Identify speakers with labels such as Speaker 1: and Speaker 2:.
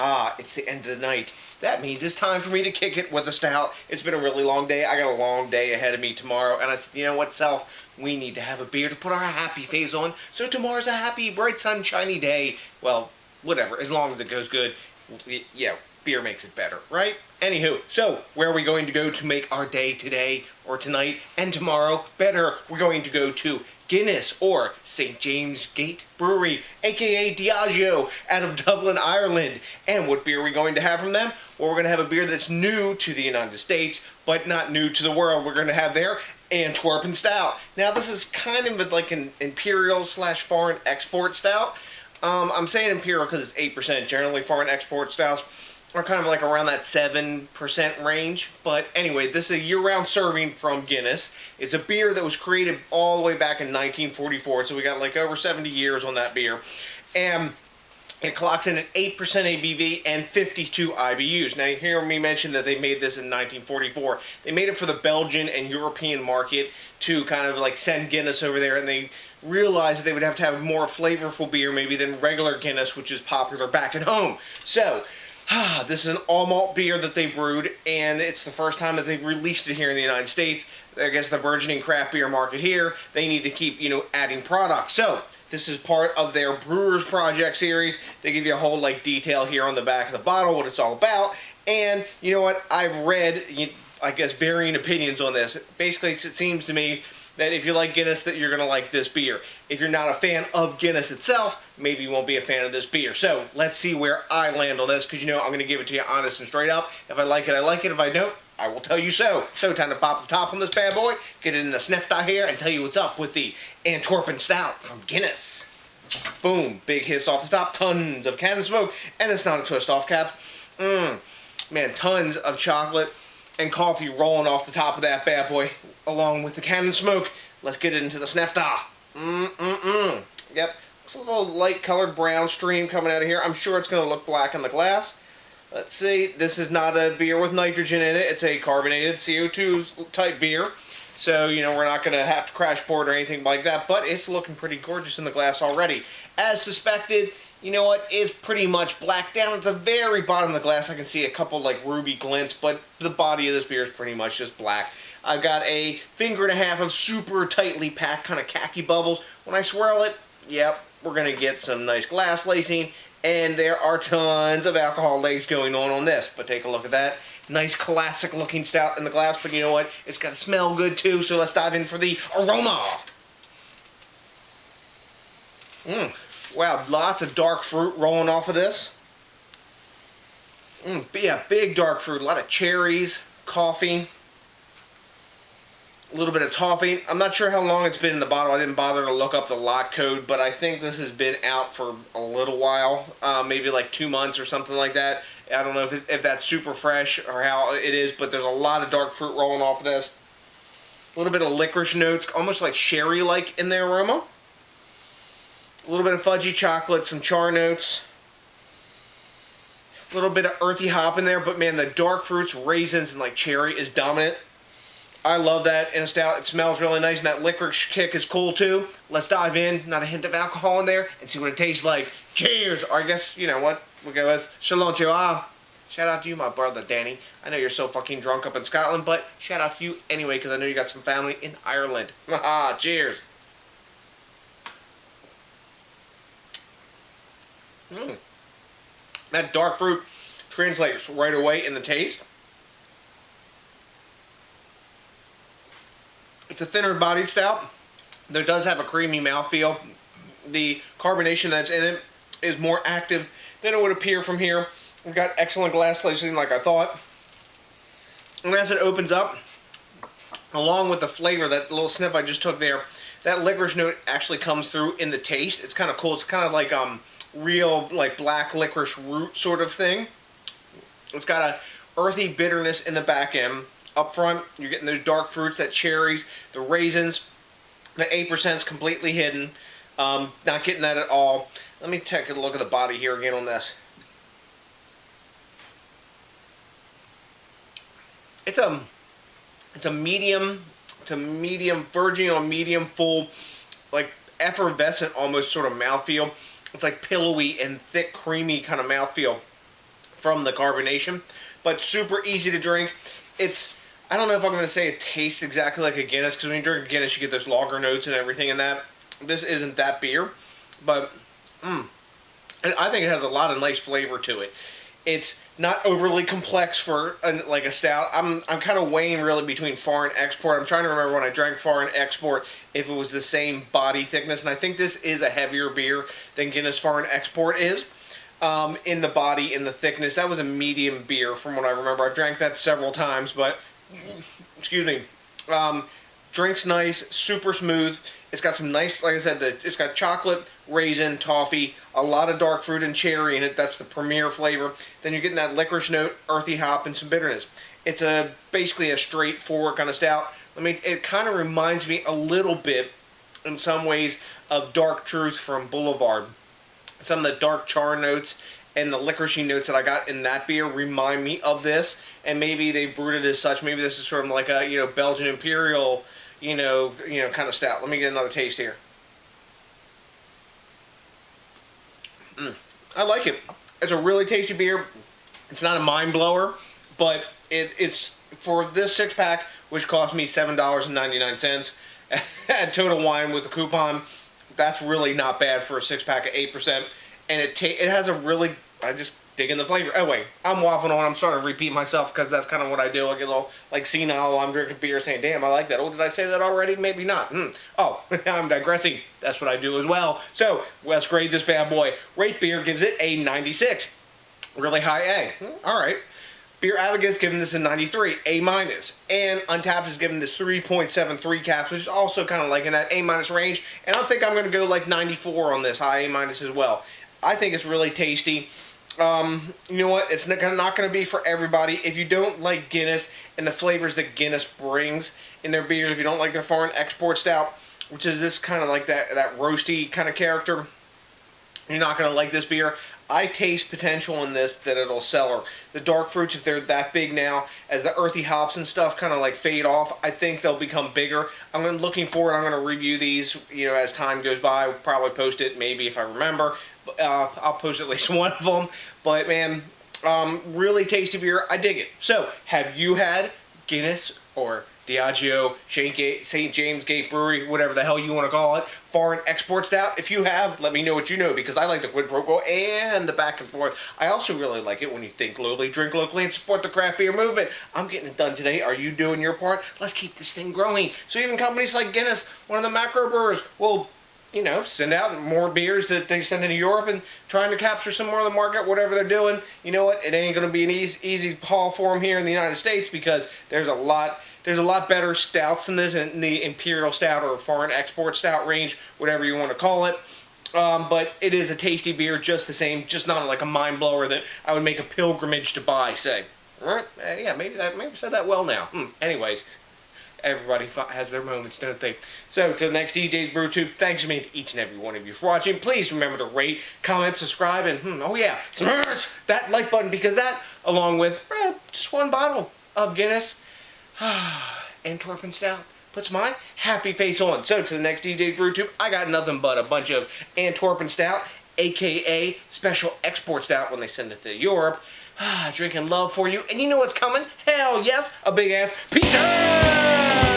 Speaker 1: Ah, it's the end of the night. That means it's time for me to kick it with a stout. It's been a really long day. I got a long day ahead of me tomorrow. And I said, you know what, Self? We need to have a beer to put our happy face on. So tomorrow's a happy, bright, sunshiny day. Well, whatever. As long as it goes good. Yeah, beer makes it better, right? Anywho, so where are we going to go to make our day today or tonight and tomorrow better? We're going to go to Guinness, or St. James Gate Brewery, aka Diageo, out of Dublin, Ireland. And what beer are we going to have from them? Well, we're going to have a beer that's new to the United States, but not new to the world. We're going to have their Antwerpen Stout. Now, this is kind of like an Imperial / foreign export stout. I'm saying Imperial because it's 8%. Generally, foreign export stouts are kind of like around that 7% range. But anyway, this is a year-round serving from Guinness. It's a beer that was created all the way back in 1944, so we got like over 70 years on that beer. And it clocks in at 8% ABV and 52 IBUs. Now, you hear me mention that they made this in 1944. They made it for the Belgian and European market to kind of like send Guinness over there, and they realized that they would have to have more flavorful beer maybe than regular Guinness, which is popular back at home. So, this is an all-malt beer that they brewed, and it's the first time that they've released it here in the United States. I guess the burgeoning craft beer market here, they need to keep, adding products. So, this is part of their Brewers Project series. They give you a whole, detail here on the back of the bottle, what it's all about. And, you know what, I've read, I guess, varying opinions on this. Basically, it seems to me that if you like Guinness, that you're going to like this beer. If you're not a fan of Guinness itself, maybe you won't be a fan of this beer. So, let's see where I land on this, because, I'm going to give it to you honest and straight up. If I like it, I like it. If I don't, I will tell you so. So, time to pop the top on this bad boy, get it in the snifter here, and tell you what's up with the Antwerpen Stout from Guinness. Boom, big hiss off the top, tons of cannon smoke, and it's not a twist off cap. Man, tons of chocolate and coffee rolling off the top of that bad boy, along with the cannon smoke. Let's get it into the snifter. Yep, it's a little light colored brown stream coming out of here. I'm sure it's going to look black in the glass. Let's see, this is not a beer with nitrogen in it. It's a carbonated CO2 type beer. So, we're not going to have to crash pour it or anything like that, but it's looking pretty gorgeous in the glass already. As suspected, it's pretty much black. Down at the very bottom of the glass, I can see a couple, ruby glints, but the body of this beer is pretty much just black. I've got a finger and a half of super tightly packed kind of khaki bubbles. When I swirl it, yep, we're going to get some nice glass lacing, and there are tons of alcohol legs going on this. But take a look at that. Nice classic looking stout in the glass, but you know what? It's got to smell good too, so let's dive in for the aroma. Wow, lots of dark fruit rolling off of this. Yeah, big dark fruit, a lot of cherries, coffee, a little bit of toffee. I'm not sure how long it's been in the bottle. I didn't bother to look up the lot code, but I think this has been out for a little while, maybe like 2 months or something like that. I don't know if that's super fresh or how it is, but there's a lot of dark fruit rolling off of this. A little bit of licorice notes, almost like sherry-like in the aroma. A little bit of fudgy chocolate, some char notes. A little bit of earthy hop in there, but man, the dark fruits, raisins, and cherry is dominant. I love that in a stout. It smells really nice, and that licorice kick is cool too. Let's dive in, not a hint of alcohol in there, and see what it tastes like. Cheers! Or I guess, you know what, we'll go with Shalom to you. Shout out to you, my brother Danny. I know you're so fucking drunk up in Scotland, but shout out to you anyway, because I know you got some family in Ireland. Cheers! That dark fruit translates right away in the taste. It's a thinner bodied stout. There does have a creamy mouthfeel. The carbonation that's in it is more active than it would appear from here. We've got excellent glass lacing like I thought. And as it opens up, along with the flavor, that little sniff I just took there, that licorice note actually comes through in the taste. It's kind of cool. It's kind of like real black licorice root sort of thing. It's got a earthy bitterness in the back end. Up front, you're getting those dark fruits, that cherries, the raisins. The 8% is completely hidden. Not getting that at all. Let me take a look at the body here again on this. It's a medium to medium, verging on medium full, effervescent almost sort of mouthfeel. It's pillowy and thick, creamy kind of mouthfeel. from the carbonation, but super easy to drink. I don't know if I'm going to say it tastes exactly like a Guinness, because when you drink a Guinness, you get those lager notes and everything in that. This isn't that beer, but I think it has a lot of nice flavor to it. It's not overly complex for like a stout. I'm kind of weighing really between foreign export. I'm trying to remember when I drank foreign export if it was the same body thickness, and I think this is a heavier beer than Guinness foreign export is. In the body, in the thickness, that was a medium beer from what I remember. I've drank that several times, but excuse me. Drink's nice, super smooth. It's got some nice, like I said, it's got chocolate, raisin, toffee, a lot of dark fruit and cherry in it. That's the premier flavor. Then you're getting that licorice note, earthy hop, and some bitterness. It's basically a straightforward kind of stout. It kind of reminds me a little bit, in some ways, of Dark Truth from Boulevard. Some of the dark char notes and the licoricey notes that I got in that beer remind me of this, and maybe they brewed it as such. Maybe this is sort of like a Belgian Imperial kind of stout. Let me get another taste here. I like it. It's a really tasty beer. It's not a mind blower, but it's for this 6-pack, which cost me $7.99 at Total Wine with the coupon. That's really not bad for a 6-pack of 8%, and it has a really, I just dig in the flavor. Anyway, I'm waffling on. I'm starting to repeat myself because that's kind of what I do. I get a little like senile while I'm drinking beer, saying, "Damn, I like that." Oh, did I say that already? Maybe not. Oh, I'm digressing. That's what I do as well. So let's grade this bad boy. Rate Beer gives it a 96, really high A. All right. Beer Advocate's giving this a 93, A-, and Untapped is giving this 3.73 caps, which is also kind of like in that A- range, and I think I'm going to go like 94 on this, high A- as well. I think it's really tasty. You know what, it's not going to be for everybody. If you don't like Guinness and the flavors that Guinness brings in their beers, if you don't like their foreign export stout, which is this kind of like that roasty kind of character, you're not going to like this beer. I taste potential in this that it'll sell her. The dark fruits, if they're that big now, as the earthy hops and stuff kind of like fade off, I think they'll become bigger. I'm looking forward. I'm going to review these, as time goes by. I'll probably post it, maybe if I remember. I'll post at least one of them. But man, really tasty beer. I dig it. So, have you had Guinness or Diageo, St. James Gate Brewery, whatever the hell you want to call it, foreign export stout? If you have, let me know what you know, because I like the quid pro quo and the back and forth. I also really like it when you think locally, drink locally, and support the craft beer movement. I'm getting it done today. Are you doing your part? Let's keep this thing growing. So even companies like Guinness, one of the macro brewers, will send out more beers that they send into Europe and trying to capture some more of the market, whatever they're doing. You know what? It ain't going to be an easy haul for them here in the United States, because there's a lot better stouts than this in the Imperial Stout or foreign export stout range, whatever you want to call it. But it is a tasty beer just the same, just not like a mind blower that I would make a pilgrimage to buy, say. All right? Yeah, maybe I said that well now. Anyways. Everybody has their moments, don't they? So, to the next DJs BrewTube, thanks again to each and every one of you for watching. Please remember to rate, comment, subscribe, and, oh yeah, smash that like button, because that, along with just one bottle of Guinness Antwerpen Stout, puts my happy face on. So, to the next DJs BrewTube, I got nothing but a bunch of Antwerpen Stout, a.k.a. special export stout when they send it to Europe. Drinking love for you. And you know what's coming? Hell yes, a big ass pizza!